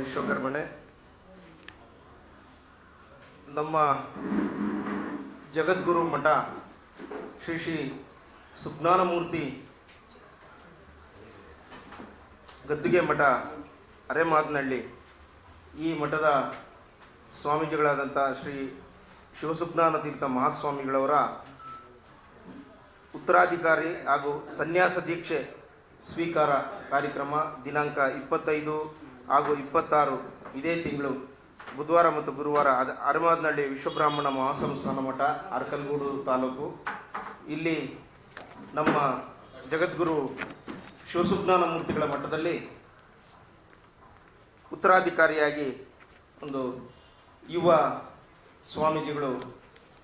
ವಿಶ್ವಕರ್ಮಣೆ. ನಮ್ಮ ಜಗದ್ಗುರು ಮಠ ಶ್ರೀ ಶ್ರೀ ಸುಜ್ಞಾನಮೂರ್ತಿ ಗದ್ದುಗೆ ಮಠ ಅರೆಮಾದನಹಳ್ಳಿ ಈ ಮಠದ ಸ್ವಾಮೀಜಿಗಳಾದಂಥ ಶ್ರೀ ಶಿವಸುಜ್ಞಾನ ತೀರ್ಥ ಮಹಾಸ್ವಾಮಿಗಳವರ ಉತ್ತರಾಧಿಕಾರಿ ಹಾಗೂ ಸನ್ಯಾಸ ದೀಕ್ಷೆ ಸ್ವೀಕಾರ ಕಾರ್ಯಕ್ರಮ ದಿನಾಂಕ 25 ಹಾಗೂ 26 ಇದೇ ತಿಂಗಳು ಬುಧವಾರ ಮತ್ತು ಗುರುವಾರ ಅರೆಮಾದನಹಳ್ಳಿ ವಿಶ್ವಬ್ರಾಹ್ಮಣ ಮಹಾಸಂಸ್ಥಾನ ಮಠ ಅರಕಲಗೂಡು ತಾಲೂಕು. ಇಲ್ಲಿ ನಮ್ಮ ಜಗದ್ಗುರು ಶಿವಸುಜ್ಞಾನ ಮೂರ್ತಿಗಳ ಮಠದಲ್ಲಿ ಉತ್ತರಾಧಿಕಾರಿಯಾಗಿ ಒಂದು ಯುವ ಸ್ವಾಮೀಜಿಗಳು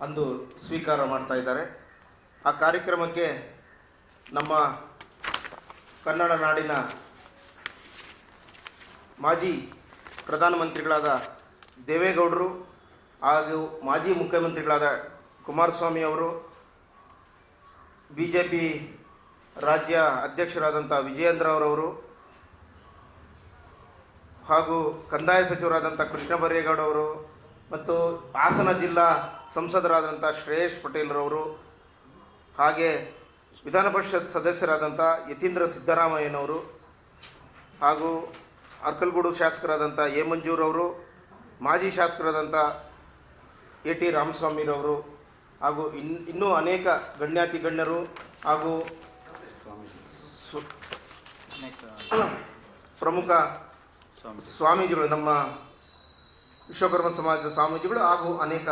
ಅಂದು ಸ್ವೀಕಾರ ಮಾಡ್ತಾ ಇದ್ದಾರೆ. ಆ ಕಾರ್ಯಕ್ರಮಕ್ಕೆ ನಮ್ಮ ಕನ್ನಡ ನಾಡಿನ ಮಾಜಿ ಪ್ರಧಾನಮಂತ್ರಿಗಳಾದ ದೇವೇಗೌಡರು ಹಾಗೂ ಮಾಜಿ ಮುಖ್ಯಮಂತ್ರಿಗಳಾದ ಕುಮಾರಸ್ವಾಮಿ ಅವರು, BJP ರಾಜ್ಯ ಅಧ್ಯಕ್ಷರಾದಂಥ ವಿಜಯೇಂದ್ರ ಅವರವರು ಹಾಗೂ ಕಂದಾಯ ಸಚಿವರಾದಂಥ ಕೃಷ್ಣ ಬೈರೇಗೌಡವರು ಮತ್ತು ಹಾಸನ ಜಿಲ್ಲಾ ಸಂಸದರಾದಂಥ ಶ್ರೇಯಸ್ ಪಟೇಲ್ರವರು, ಹಾಗೆ ವಿಧಾನ ಪರಿಷತ್ ಸದಸ್ಯರಾದಂಥ ಯತೀಂದ್ರ ಸಿದ್ದರಾಮಯ್ಯನವರು ಹಾಗೂ ಅರಕಲಗೂಡು ಶಾಸಕರಾದಂಥ ಎ ಮಂಜೂರವರು, ಮಾಜಿ ಶಾಸಕರಾದಂಥ AT ರಾಮಸ್ವಾಮಿರವರು ಹಾಗೂ ಇನ್ನೂ ಅನೇಕ ಗಣ್ಯಾತಿ ಗಣ್ಯರು ಹಾಗೂ ಪ್ರಮುಖ ಸ್ವಾಮೀಜಿಗಳು, ನಮ್ಮ ವಿಶ್ವಕರ್ಮ ಸಮಾಜದ ಸ್ವಾಮೀಜಿಗಳು ಹಾಗೂ ಅನೇಕ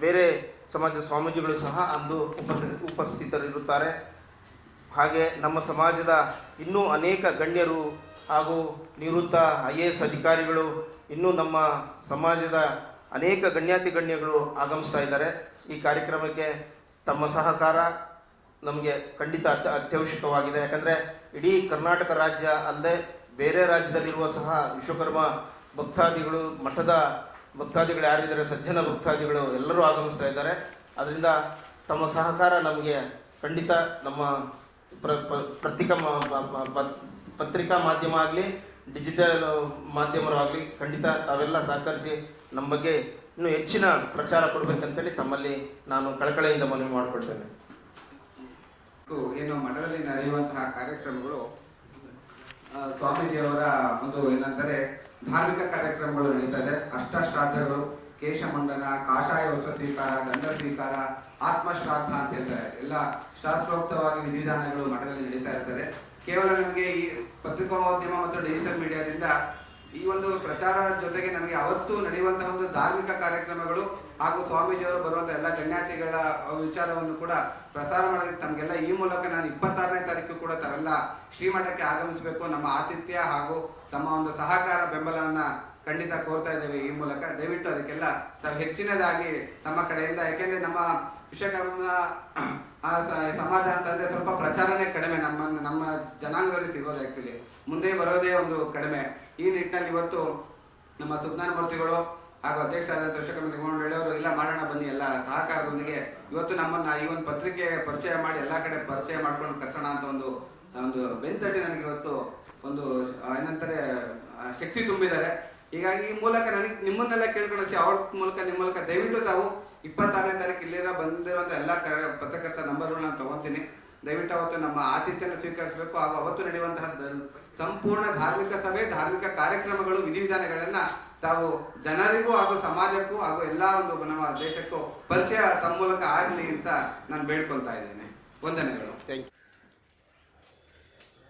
ಬೇರೆ ಸಮಾಜದ ಸ್ವಾಮೀಜಿಗಳು ಸಹ ಅಂದು ಉಪಸ್ಥಿತರಿರುತ್ತಾರೆ. ಹಾಗೆ ನಮ್ಮ ಸಮಾಜದ ಇನ್ನೂ ಅನೇಕ ಗಣ್ಯರು ಹಾಗೂ ನಿವೃತ್ತ IAS ಅಧಿಕಾರಿಗಳು, ಇನ್ನೂ ನಮ್ಮ ಸಮಾಜದ ಅನೇಕ ಗಣ್ಯಾತಿ ಗಣ್ಯಗಳು ಆಗಮಿಸ್ತಾ ಇದ್ದಾರೆ. ಈ ಕಾರ್ಯಕ್ರಮಕ್ಕೆ ತಮ್ಮ ಸಹಕಾರ ನಮಗೆ ಖಂಡಿತ ಅತ್ಯವಶ್ಯಕವಾಗಿದೆ. ಯಾಕಂದರೆ ಇಡೀ ಕರ್ನಾಟಕ ರಾಜ್ಯ ಅಲ್ಲದೆ ಬೇರೆ ರಾಜ್ಯದಲ್ಲಿರುವ ಸಹ ವಿಶ್ವಕರ್ಮ ಭಕ್ತಾದಿಗಳು, ಮಠದ ಭಕ್ತಾದಿಗಳು ಯಾರಿದ್ದಾರೆ, ಸಜ್ಜನ ಭಕ್ತಾದಿಗಳು ಎಲ್ಲರೂ ಆಗಮಿಸ್ತಾ ಇದ್ದಾರೆ. ಅದರಿಂದ ತಮ್ಮ ಸಹಕಾರ ನಮಗೆ ಖಂಡಿತ ನಮ್ಮ ಪತ್ರಿಕಾ ಮಾಧ್ಯಮ ಆಗಲಿ, ಡಿಜಿಟಲ್ ಮಾಧ್ಯಮರು ಆಗಲಿ ಖಂಡಿತ ತಾವೆಲ್ಲ ಸಹಕರಿಸಿ ನಮ್ಮ ಬಗ್ಗೆ ಇನ್ನೂ ಹೆಚ್ಚಿನ ಪ್ರಚಾರ ಕೊಡಬೇಕಂತೇಳಿ ತಮ್ಮಲ್ಲಿ ನಾನು ಕಳಕಳಿಯಿಂದ ಮನವಿ ಮಾಡಿಕೊಳ್ತೇನೆ. ಏನು ಮಠದಲ್ಲಿ ನಡೆಯುವಂತಹ ಕಾರ್ಯಕ್ರಮಗಳು ಸ್ವಾಮೀಜಿಯವರ ಒಂದು ಏನಂದರೆ ಧಾರ್ಮಿಕ ಕಾರ್ಯಕ್ರಮಗಳು ನಡೀತದೆ. ಅಷ್ಟಶ್ರಾದ್ದಗಳು, ಕೇಶಮಂಡನ, ಕಾಷಾಯ ವಸ್ತ್ರ ಸ್ವೀಕಾರ, ದಂಡ ಸ್ವೀಕಾರ, ಆತ್ಮಶ್ರಾದ್ದ ಅಂತ ಹೇಳ್ತಾರೆ. ಎಲ್ಲ ಶಾಸ್ತ್ರೋಕ್ತವಾಗಿ ವಿಧಿವಿಧಾನಗಳು ಮಠದಲ್ಲಿ ನಡೀತಾ ಇರ್ತದೆ. ಕೇವಲ ನಮಗೆ ಈ ಪತ್ರಿಕೋದ್ಯಮ ಮತ್ತು ಡಿಜಿಟಲ್ ಮೀಡಿಯಾದಿಂದ ಈ ಒಂದು ಪ್ರಚಾರ ಜೊತೆಗೆ ನಮಗೆ ಅವತ್ತು ನಡೆಯುವಂತಹ ಒಂದು ಧಾರ್ಮಿಕ ಕಾರ್ಯಕ್ರಮಗಳು ಹಾಗೂ ಸ್ವಾಮೀಜಿಯವರು ಬರುವಂಥ ಎಲ್ಲ ಗಣ್ಯಾತಿಗಳ ವಿಚಾರವನ್ನು ಕೂಡ ಪ್ರಸಾರ ಮಾಡೋದಕ್ಕೆ ತಮಗೆಲ್ಲ ಈ ಮೂಲಕ ನಾನು 26ನೇ ತಾರೀಕು ಕೂಡ ತಾವೆಲ್ಲ ಶ್ರೀಮಠಕ್ಕೆ ಆಗಮಿಸಬೇಕು, ನಮ್ಮ ಆತಿಥ್ಯ ಹಾಗೂ ತಮ್ಮ ಒಂದು ಸಹಕಾರ ಬೆಂಬಲವನ್ನು ಖಂಡಿತ ಕೋರ್ತಾ ಇದ್ದೇವೆ. ಈ ಮೂಲಕ ದಯವಿಟ್ಟು ಅದಕ್ಕೆಲ್ಲ ತಾವು ಹೆಚ್ಚಿನದಾಗಿ ತಮ್ಮ ಕಡೆಯಿಂದ, ಯಾಕೆಂದರೆ ನಮ್ಮ ವಿಶ್ವಕರ್ಮ ಸಮಾಜ ಅಂತಂದರೆ ಸ್ವಲ್ಪ ಪ್ರಚಾರನೇ ಕಡಿಮೆ, ನಮ್ಮ ಜನಾಂಗದಲ್ಲಿ ಸಿಗೋದು ಆ್ಯಕ್ಚುಲಿ ಮುಂದೆ ಬರೋದೇ ಒಂದು ಕಡಿಮೆ. ಈ ನಿಟ್ಟಿನಲ್ಲಿ ಇವತ್ತು ನಮ್ಮ ಸುಜ್ಞಾನ ಮೂರ್ತಿಗಳು ಹಾಗೂ ಅಧ್ಯಕ್ಷರಾದಂಥ ವಿಶ್ವಕರ್ಮ ನಿಗಮಗಳವರು ಇಲ್ಲ ಮಾಡೋಣ ಬನ್ನಿ ಎಲ್ಲ ಸಹಕಾರದೊಂದಿಗೆ ಇವತ್ತು ನಮ್ಮನ್ನು ಈ ಒಂದು ಪತ್ರಿಕೆ ಪರಿಚಯ ಮಾಡಿ ಎಲ್ಲ ಕಡೆ ಪರಿಚಯ ಮಾಡ್ಕೊಂಡು ಕರ್ಸೋಣ ಅಂತ ಒಂದು ಬೆಂತಟ್ಟಿ ನನಗೆ ಇವತ್ತು ಒಂದು ಏನಂತಾರೆ ಶಕ್ತಿ ತುಂಬಿದ್ದಾರೆ. ಹೀಗಾಗಿ ಈ ಮೂಲಕ ನನಗೆ ನಿಮ್ಮನ್ನೆಲ್ಲ ಕೇಳ್ಕೊಂಡು ಅವ್ರ ಮೂಲಕ ನಿಮ್ಮ ಮೂಲಕ ದಯವಿಟ್ಟು ತಾವು 26ನೇ ತಾರೀಕು ಇಲ್ಲಿರೋ ಬಂದಿರುವಂಥ ಎಲ್ಲ ಪತ್ರಕರ್ತ ನಂಬರ್ಗಳನ್ನ ನಾನು ತಗೊತೀನಿ. ದಯವಿಟ್ಟು ಅವತ್ತು ನಮ್ಮ ಆತಿಥ್ಯನ ಸ್ವೀಕರಿಸಬೇಕು ಹಾಗೂ ಅವತ್ತು ನಡೆಯುವಂತಹ ಸಂಪೂರ್ಣ ಧಾರ್ಮಿಕ ಸಭೆ, ಧಾರ್ಮಿಕ ಕಾರ್ಯಕ್ರಮಗಳು, ವಿಧಿವಿಧಾನಗಳನ್ನ ತಾವು ಜನರಿಗೂ ಹಾಗೂ ಸಮಾಜಕ್ಕೂ ಹಾಗೂ ಎಲ್ಲ ಒಂದು ನಮ್ಮ ದೇಶಕ್ಕೂ ಪರಿಚಯ ತಮ್ಮ ಮೂಲಕ ಆಗಲಿ ಅಂತ ನಾನು ಬೇಡ್ಕೊಳ್ತಾ ಇದ್ದೇನೆ. ವಂದನೆಗಳು. Thank you.